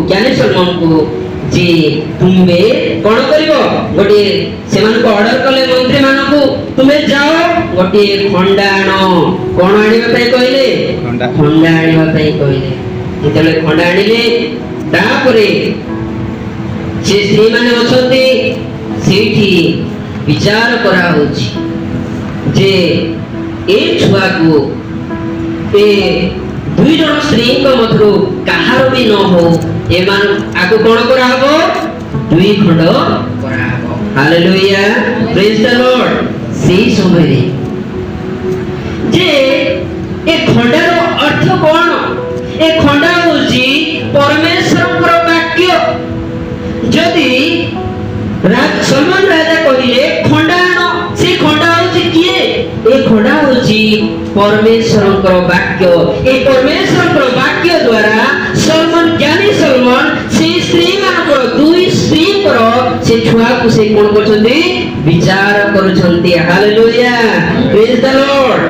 ज्ञानी सलमान को जे तुम्बे कौन करिवो गोटे सेमान को ऑर्डर कले मंत्री मानन को तुम्बे जाओ गोटे खंडा आनो कोन आनिबा पई कहले खंडा आनिबा पई कहले जेतले खंडा आनिले तापरे से स्त्री माने अछंती सेठी विचार करा होची जे ए छुआ को ए दुई जन स्त्री को मधुर कहार भी न हो एमान आको कोन करा हबो दुई खंड करा हबो हालेलुया प्रेज द लॉर्ड सेही समय रे जे ए खंडार अर्थ कोन ए खंडा होची परमेश्वर वाक्य जदि सलमान राजा कहिले खंडा आनो से खंडा होची किए ए खंडा होची परमेश्वर वाक्य ए परमेश्वर वाक्य द्वारा सलमान ज्ञानी सलमान से स्त्री मानकर दुई स्त्री पर से छुआ को से कोन करछन्ती विचार करछन्ती हालेलुया प्रेज द लॉर्ड।